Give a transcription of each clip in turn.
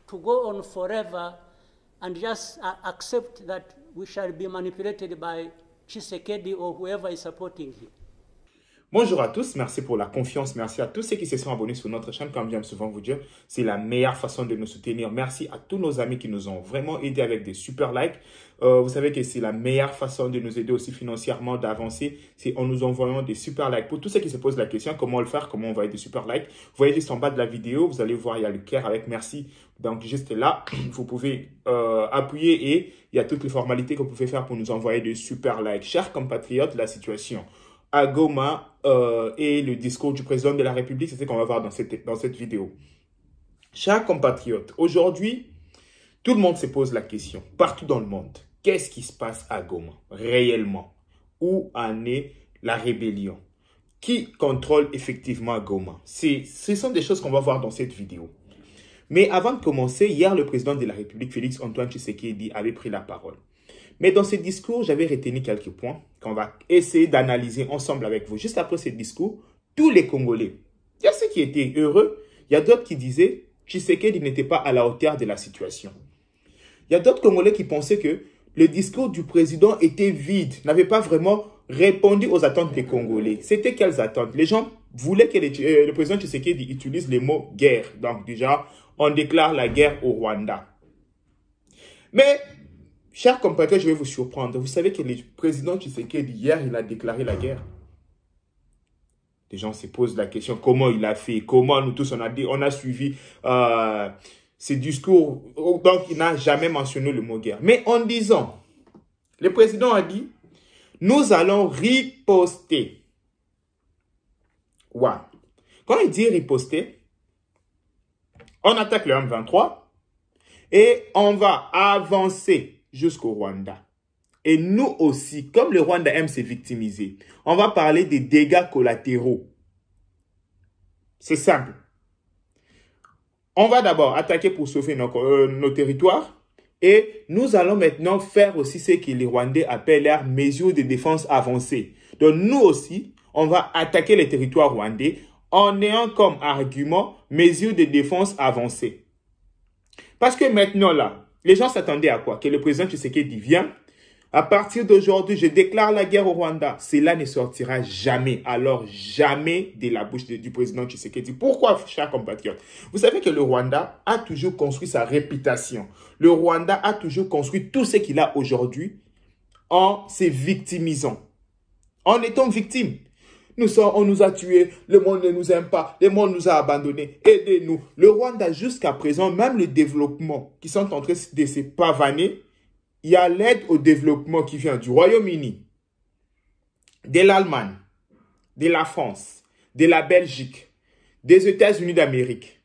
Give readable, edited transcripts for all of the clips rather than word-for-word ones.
To go on forever and just accept that we shall be manipulated by Tshisekedi or whoever is supporting him. Bonjour à tous, merci pour la confiance, merci à tous ceux qui se sont abonnés sur notre chaîne. Comme j'aime souvent vous dire, c'est la meilleure façon de nous soutenir. Merci à tous nos amis qui nous ont vraiment aidés avec des super likes. Vous savez que c'est la meilleure façon de nous aider aussi financièrement, d'avancer, c'est en nous envoyant des super likes. Pour tous ceux qui se posent la question, comment le faire, comment envoyer des super likes, vous voyez juste en bas de la vidéo, vous allez voir, il y a le cœur avec merci. Donc juste là, vous pouvez appuyer et il y a toutes les formalités que vous pouvez faire pour nous envoyer des super likes. Chers compatriotes, la situation à Goma et le discours du président de la République, c'est ce qu'on va voir dans cette vidéo. Chers compatriotes, aujourd'hui, tout le monde se pose la question, partout dans le monde, qu'est-ce qui se passe à Goma réellement? Où en est la rébellion? Qui contrôle effectivement Goma? Ce sont des choses qu'on va voir dans cette vidéo. Mais avant de commencer, hier, le président de la République, Félix Antoine Tshisekedi, avait pris la parole. Mais dans ce discours, j'avais retenu quelques points qu'on va essayer d'analyser ensemble avec vous. Juste après ce discours, tous les Congolais, il y a ceux qui étaient heureux, il y a d'autres qui disaient Tshisekedi n'était pas à la hauteur de la situation. Il y a d'autres Congolais qui pensaient que le discours du président était vide, n'avait pas vraiment répondu aux attentes des Congolais. C'était quelles attentes? Les gens voulaient que le président Tshisekedi utilise le mot guerre. Donc déjà, on déclare la guerre au Rwanda. Mais, chers compatriotes, je vais vous surprendre. Vous savez que le président Tshisekedi, hier, il a déclaré la guerre. Les gens se posent la question, comment il a fait? Comment nous tous, on a suivi ces discours? Donc, il n'a jamais mentionné le mot guerre. Mais en disant, le président a dit, nous allons riposter. Ouais. Quand il dit riposter, on attaque le M23 et on va avancer jusqu'au Rwanda. Et nous aussi, comme le Rwanda aime se victimiser, on va parler des dégâts collatéraux. C'est simple. On va d'abord attaquer pour sauver nos territoires. Et nous allons maintenant faire aussi ce que les Rwandais appellent leurs mesures de défense avancées. Donc nous aussi, on va attaquer les territoires rwandais en ayant comme argument mesures de défense avancées. Parce que maintenant là, les gens s'attendaient à quoi? Que le président Tshisekedi vienne. À partir d'aujourd'hui, je déclare la guerre au Rwanda. Cela ne sortira jamais, alors jamais de la bouche du président Tshisekedi. Pourquoi, chers compatriotes? Vous savez que le Rwanda a toujours construit sa réputation. Le Rwanda a toujours construit tout ce qu'il a aujourd'hui en se victimisant. En étant victime. On nous a tués, le monde ne nous aime pas, le monde nous a abandonnés, aidez-nous. Le Rwanda, jusqu'à présent, même le développement qui sont en train de se pavaner, il y a l'aide au développement qui vient du Royaume-Uni, de l'Allemagne, de la France, de la Belgique, des États-Unis d'Amérique.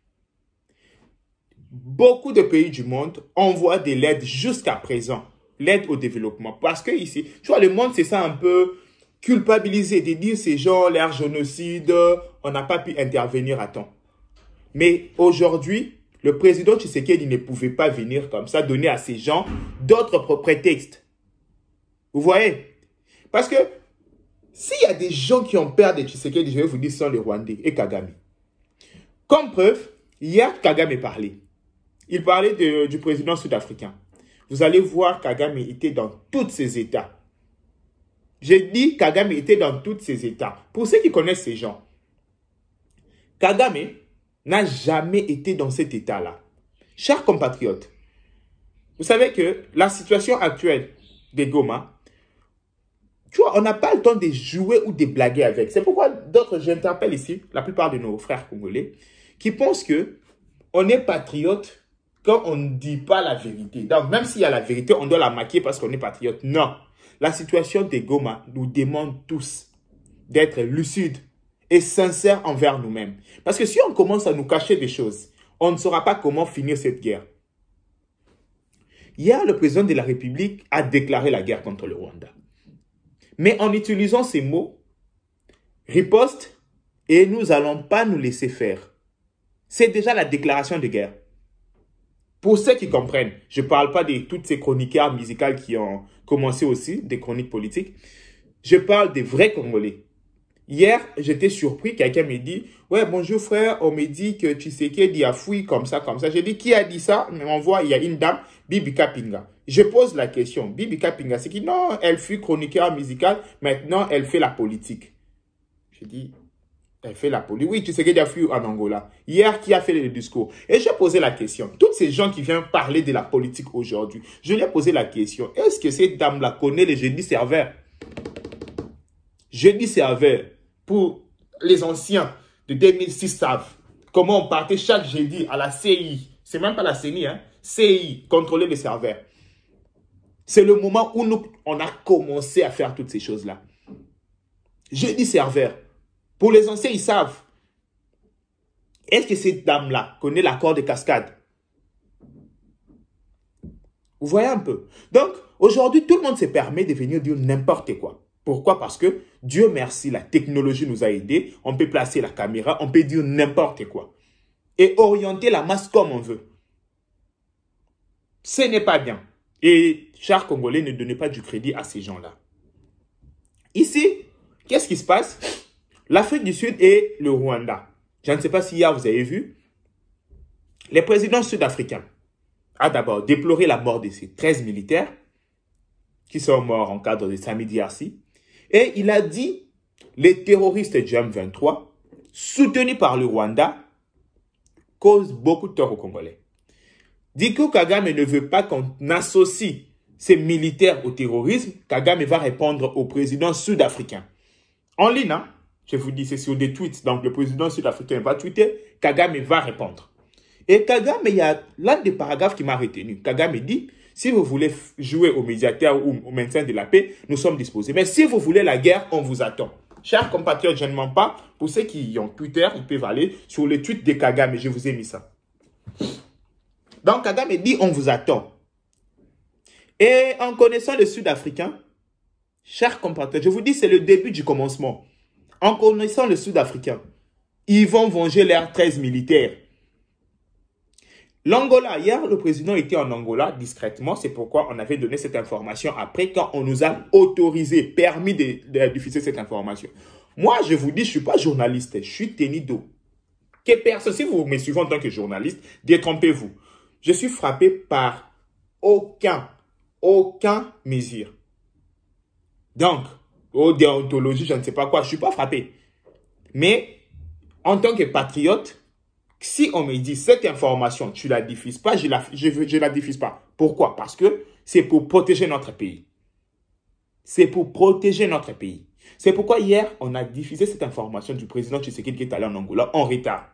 Beaucoup de pays du monde envoient de l'aide jusqu'à présent, l'aide au développement. Parce que ici, tu vois, le monde, c'est ça un peu culpabilisé de dire ces gens, leur génocide, on n'a pas pu intervenir à temps. Mais aujourd'hui, le président Tshisekedi ne pouvait pas venir comme ça, donner à ces gens d'autres prétextes. Vous voyez? Parce que s'il y a des gens qui ont peur de Tshisekedi, je vais vous dire, ce sont les Rwandais et Kagame. Comme preuve, hier, Kagame parlait. Il parlait du président sud-africain. Vous allez voir, Kagame était dans tous ses états. J'ai dit Kagame était dans tous ses états. Pour ceux qui connaissent ces gens, Kagame n'a jamais été dans cet état-là. Chers compatriotes, vous savez que la situation actuelle de Goma, tu vois, on n'a pas le temps de jouer ou de blaguer avec. C'est pourquoi d'autres, j'interpelle ici, la plupart de nos frères congolais, qui pensent que on est patriote quand on ne dit pas la vérité. Donc, même s'il y a la vérité, on doit la maquiller parce qu'on est patriote. Non. La situation de Goma nous demande tous d'être lucides et sincères envers nous-mêmes. Parce que si on commence à nous cacher des choses, on ne saura pas comment finir cette guerre. Hier, le président de la République a déclaré la guerre contre le Rwanda. Mais en utilisant ces mots, riposte et nous n'allons pas nous laisser faire. C'est déjà la déclaration de guerre. Pour ceux qui comprennent, je ne parle pas de toutes ces chroniqueurs musicales qui ont commencé aussi, des chroniques politiques. Je parle des vrais Congolais. Hier, j'étais surpris, quelqu'un me dit, ouais, bonjour frère, on me dit que Tshisekedi a fouillé comme ça, comme ça. J'ai dit, qui a dit ça? On voit, il y a une dame, Bibi Kapinga. Je pose la question, Bibi Kapinga, c'est qui? Non, elle fut chroniqueur musicale, maintenant elle fait la politique. J'ai dit, elle fait la politique. Oui, Tshisekedi a fui en Angola. Hier, qui a fait le discours? Et j'ai posé la question. Toutes ces gens qui viennent parler de la politique aujourd'hui, je lui ai posé la question. Est-ce que cette dame-là connaît les jeudis serveurs? Jeudi serveur, pour les anciens de 2006 savent comment on partait chaque jeudi à la CI. C'est même pas la CENI, hein. CI, contrôler les serveurs. C'est le moment où on a commencé à faire toutes ces choses-là. Jeudi serveur. Pour les anciens, ils savent. Est-ce que cette dame-là connaît l'accord de cascade? Vous voyez un peu. Donc, aujourd'hui, tout le monde se permet de venir dire n'importe quoi. Pourquoi? Parce que, Dieu merci, la technologie nous a aidés. On peut placer la caméra, on peut dire n'importe quoi. Et orienter la masse comme on veut. Ce n'est pas bien. Et, chers Congolais, ne donnez pas du crédit à ces gens-là. Ici, qu'est-ce qui se passe? L'Afrique du Sud et le Rwanda. Je ne sais pas si hier vous avez vu. Le président sud-africain a d'abord déploré la mort de ces 13 militaires qui sont morts en cadre de Samidi Diarsi. Et il a dit, les terroristes du M23, soutenus par le Rwanda, causent beaucoup de tort aux Congolais. Dit que Kagame ne veut pas qu'on associe ces militaires au terrorisme. Kagame va répondre au président sud-africain. En ligne, hein? Je vous dis, c'est sur des tweets. Donc, le président sud-africain va tweeter, Kagame va répondre. Et Kagame, il y a l'un des paragraphes qui m'a retenu. Kagame dit, si vous voulez jouer au médiateur ou au maintien de la paix, nous sommes disposés. Mais si vous voulez la guerre, on vous attend. Chers compatriotes, je ne mens pas. Pour ceux qui ont Twitter, ils peuvent aller sur le tweet de Kagame. Je vous ai mis ça. Donc, Kagame dit, on vous attend. Et en connaissant le Sud-Africain, chers compatriotes, je vous dis, c'est le début du commencement. En connaissant le Sud-Africain, ils vont venger leurs 13 militaires. L'Angola, hier, le président était en Angola discrètement. C'est pourquoi on avait donné cette information après quand on nous a autorisé, permis de diffuser cette information. Moi, je vous dis, je ne suis pas journaliste, je suis Tenido. Que personne, si vous me suivez en tant que journaliste, détrompez-vous. Je suis frappé par aucun mesure. Donc, aux déontologies, je ne sais pas quoi, je ne suis pas frappé. Mais, en tant que patriote, si on me dit cette information, tu ne la diffuses pas, je la diffuse pas. Pourquoi? Parce que c'est pour protéger notre pays. C'est pour protéger notre pays. C'est pourquoi hier, on a diffusé cette information du président Tshisekedi qui est allé en Angola en retard.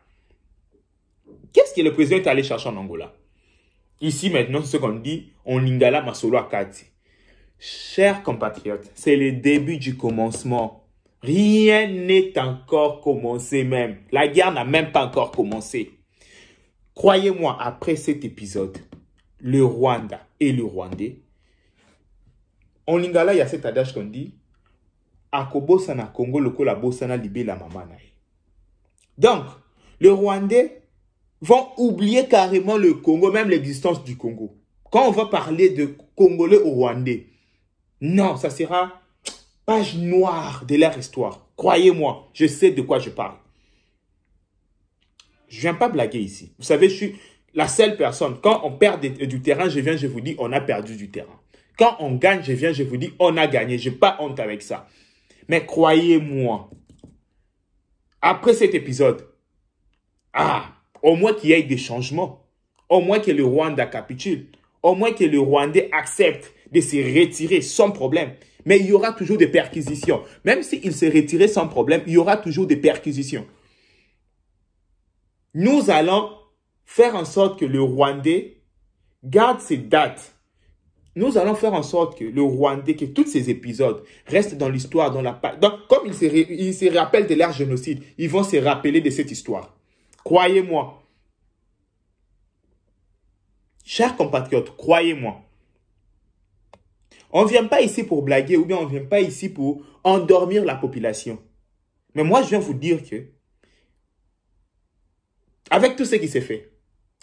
Qu'est-ce que le président est allé chercher en Angola? Ici, maintenant, c'est ce qu'on dit, on lingala masolo akati. Chers compatriotes, c'est le début du commencement. Rien n'est encore commencé même. La guerre n'a même pas encore commencé. Croyez-moi, après cet épisode, le Rwanda et le Rwandais, en lingala, il y a cet adage qu'on dit, Akobosana Congo lokola bosana libe la mamanae. Donc, les Rwandais vont oublier carrément le Congo, même l'existence du Congo. Quand on va parler de Congolais au Rwandais, non, ça sera page noire de leur histoire. Croyez-moi, je sais de quoi je parle. Je ne viens pas blaguer ici. Vous savez, je suis la seule personne. Quand on perd du terrain, je viens, je vous dis, on a perdu du terrain. Quand on gagne, je viens, je vous dis, on a gagné. Je n'ai pas honte avec ça. Mais croyez-moi, après cet épisode, au moins qu'il y ait des changements, au moins que le Rwanda capitule, au moins que le Rwandais accepte de se retirer sans problème. Mais il y aura toujours des perquisitions. Même s'il se retirait sans problème, il y aura toujours des perquisitions. Nous allons faire en sorte que le Rwandais garde ses dates. Nous allons faire en sorte que le Rwandais, que tous ces épisodes restent dans l'histoire, dans la page. Donc, comme ils se rappellent de leur génocide, ils vont se rappeler de cette histoire. Croyez-moi. Chers compatriotes, croyez-moi. On ne vient pas ici pour blaguer ou bien on ne vient pas ici pour endormir la population. Mais moi, je viens vous dire que, avec tout ce qui s'est fait,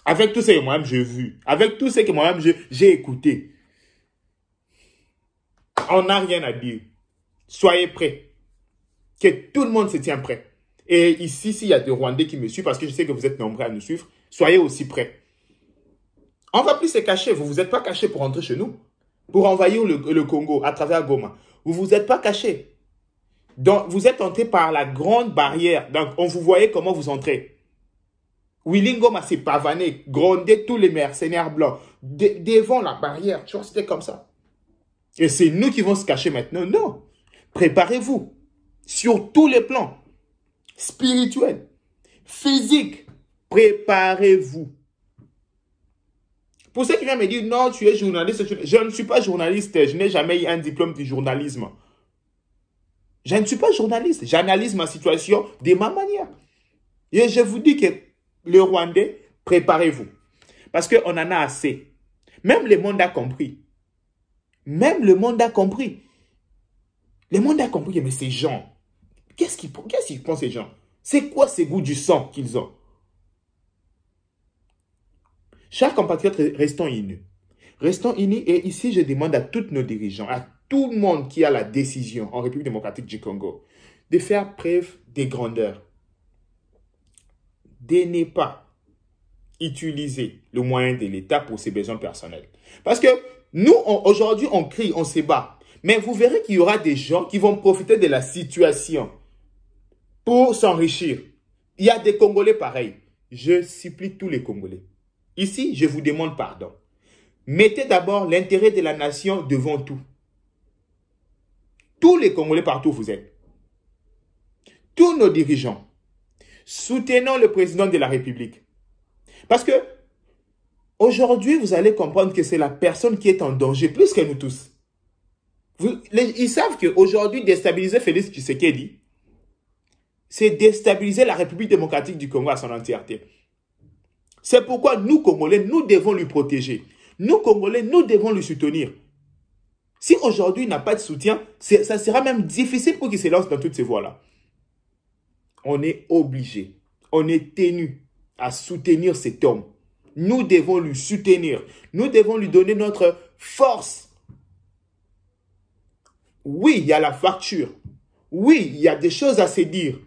Avec tout ce que moi-même j'ai vu, avec tout ce que moi-même j'ai écouté, on n'a rien à dire. Soyez prêts. Que tout le monde se tient prêt. Et ici, s'il y a des Rwandais qui me suivent, parce que je sais que vous êtes nombreux à nous suivre, soyez aussi prêts. On ne va plus se cacher. Vous ne vous êtes pas cachés pour rentrer chez nous, pour envahir le Congo à travers Goma. Vous ne vous êtes pas cachés. Donc, vous êtes entrés par la grande barrière. Donc, on vous voyait comment vous entrez. Willy Ngoma s'est pavané, grondé tous les mercenaires blancs devant la barrière. Tu vois, c'était comme ça. Et c'est nous qui vont se cacher maintenant. Non. Préparez-vous. Sur tous les plans. Spirituels. Physiques. Préparez-vous. Pour ceux qui viennent me dire, non, tu es journaliste. Je ne suis pas journaliste. Je n'ai jamais eu un diplôme de journalisme. Je ne suis pas journaliste. J'analyse ma situation de ma manière. Et je vous dis que les Rwandais, préparez-vous. Parce qu'on en a assez. Même le monde a compris. Même le monde a compris. Le monde a compris, mais ces gens, qu'est-ce qu'ils pensent ces gens? C'est quoi ces goûts du sang qu'ils ont? Chers compatriotes, restons unis. Restons unis et ici, je demande à tous nos dirigeants, à tout le monde qui a la décision en République démocratique du Congo, de faire preuve de grandeur. De ne pas utiliser le moyen de l'État pour ses besoins personnels. Parce que nous, aujourd'hui, on crie, on se bat. Mais vous verrez qu'il y aura des gens qui vont profiter de la situation pour s'enrichir. Il y a des Congolais pareils. Je supplie tous les Congolais. Ici, je vous demande pardon. Mettez d'abord l'intérêt de la nation devant tout. Tous les Congolais partout où vous êtes. Tous nos dirigeants. Soutenons le président de la République. Parce que aujourd'hui, vous allez comprendre que c'est la personne qui est en danger plus que nous tous. Ils savent qu'aujourd'hui, déstabiliser Félix Tshisekedi, c'est déstabiliser la République démocratique du Congo à son entièreté. C'est pourquoi nous, Congolais, nous devons lui protéger. Nous, Congolais, nous devons lui soutenir. Si aujourd'hui il n'a pas de soutien, ça sera même difficile pour qu'il se lance dans toutes ces voies-là. On est obligé, on est tenu à soutenir cet homme. Nous devons lui soutenir. Nous devons lui donner notre force. Oui, il y a la facture. Oui, il y a des choses à se dire.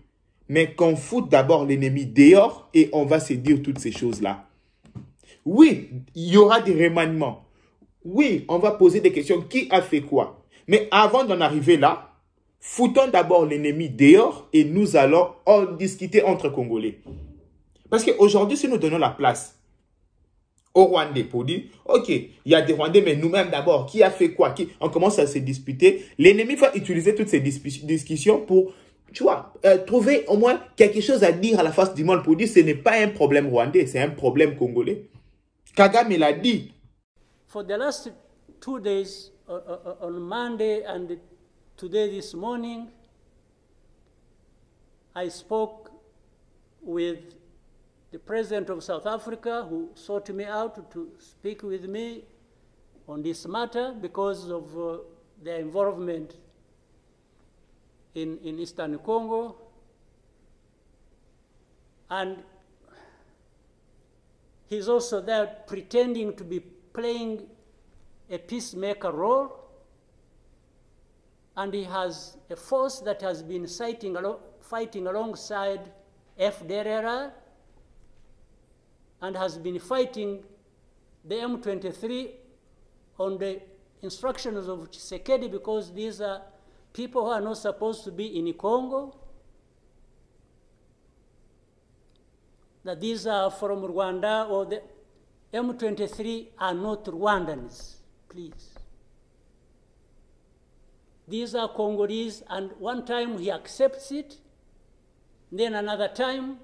Mais qu'on foute d'abord l'ennemi dehors et on va se dire toutes ces choses-là. Oui, il y aura des remaniements. Oui, on va poser des questions. Qui a fait quoi? Mais avant d'en arriver là, foutons d'abord l'ennemi dehors et nous allons en discuter entre Congolais. Parce qu'aujourd'hui, si nous donnons la place aux Rwandais pour dire, ok, il y a des Rwandais, mais nous-mêmes d'abord, qui a fait quoi? On commence à se disputer. L'ennemi va utiliser toutes ces discussions pour, tu vois, trouver au moins quelque chose à dire à la face du monde pour dire que ce n'est pas un problème rwandais, c'est un problème congolais. Kagame l'a dit. For the last 2 days, on Monday and today this morning, I spoke with the president of South Africa who sought me out to speak with me on this matter because of their involvement in Eastern Congo. And he's also there pretending to be playing a peacemaker role. And he has a force that has been fighting alongside FDLR and has been fighting the M23 on the instructions of Tshisekedi because these are people who are not supposed to be in Congo, that these are from Rwanda, or the M23 are not Rwandans, please. These are Congolese, and one time he accepts it, then another time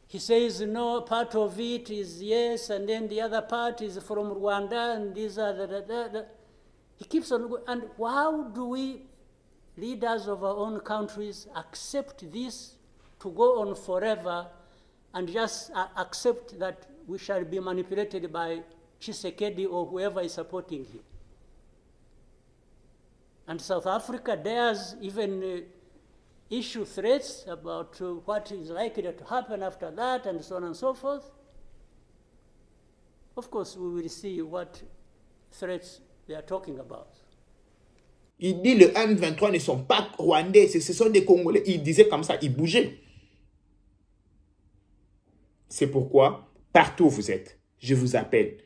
he says no, part of it is yes, and then the other part is from Rwanda, and these are the. He keeps on going. And how do we, leaders of our own countries, accept this to go on forever and just accept that we shall be manipulated by Tshisekedi or whoever is supporting him? And South Africa dares even issue threats about what is likely to happen after that and so on and so forth. Of course, we will see what threats they are talking about. Il dit le M23 ne sont pas rwandais, ce sont des Congolais. Il disait comme ça, il bougeait. C'est pourquoi, partout où vous êtes, je vous appelle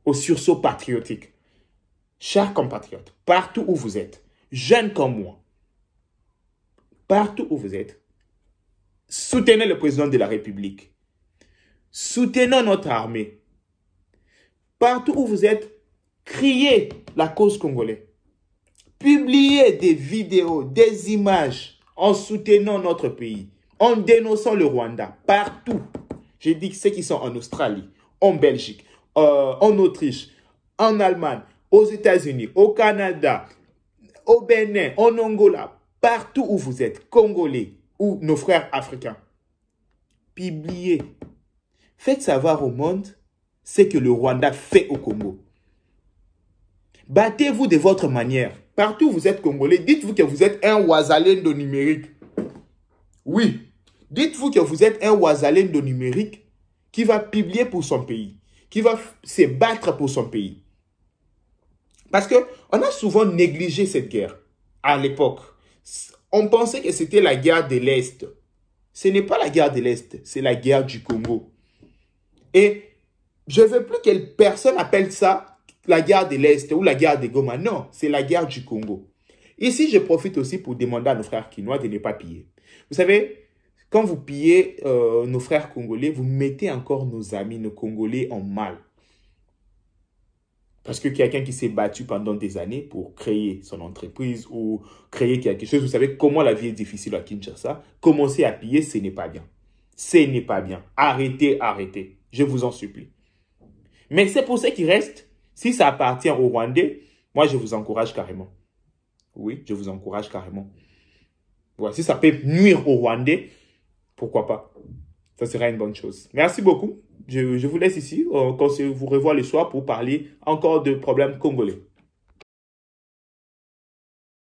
au sursaut patriotique. Chers compatriotes, partout où vous êtes, jeunes comme moi, partout où vous êtes, soutenez le président de la République. Soutenons notre armée. Partout où vous êtes, criez la cause congolaise. Publiez des vidéos, des images en soutenant notre pays, en dénonçant le Rwanda, partout. Je dis que ceux qui sont en Australie, en Belgique, en Autriche, en Allemagne, aux États-Unis, au Canada, au Bénin, en Angola, partout où vous êtes, Congolais ou nos frères africains. Publiez. Faites savoir au monde ce que le Rwanda fait au Congo. Battez-vous de votre manière. Partout où vous êtes Congolais, dites-vous que vous êtes un Ouazalendo numérique. Oui, dites-vous que vous êtes un Ouazalendo numérique qui va publier pour son pays, qui va se battre pour son pays. Parce qu'on a souvent négligé cette guerre à l'époque. On pensait que c'était la guerre de l'Est. Ce n'est pas la guerre de l'Est, c'est la guerre du Congo. Et je ne veux plus que personne appelle ça la guerre de l'Est ou la guerre de Goma. Non, c'est la guerre du Congo. Ici, je profite aussi pour demander à nos frères quinois de ne pas piller. Vous savez, quand vous pillez nos frères congolais, vous mettez encore nos amis, nos Congolais en mal. Parce que quelqu'un qui s'est battu pendant des années pour créer son entreprise ou créer quelque chose, vous savez comment la vie est difficile à Kinshasa, commencer à piller, ce n'est pas bien. Ce n'est pas bien. Arrêtez, arrêtez. Je vous en supplie. Mais c'est pour ceux qui restent. Si ça appartient aux Rwandais, moi, je vous encourage carrément. Oui, je vous encourage carrément. Voilà, si ça peut nuire aux Rwandais, pourquoi pas? Ça sera une bonne chose. Merci beaucoup. Je vous laisse ici. On se vous revoit le soir pour parler encore de problèmes congolais.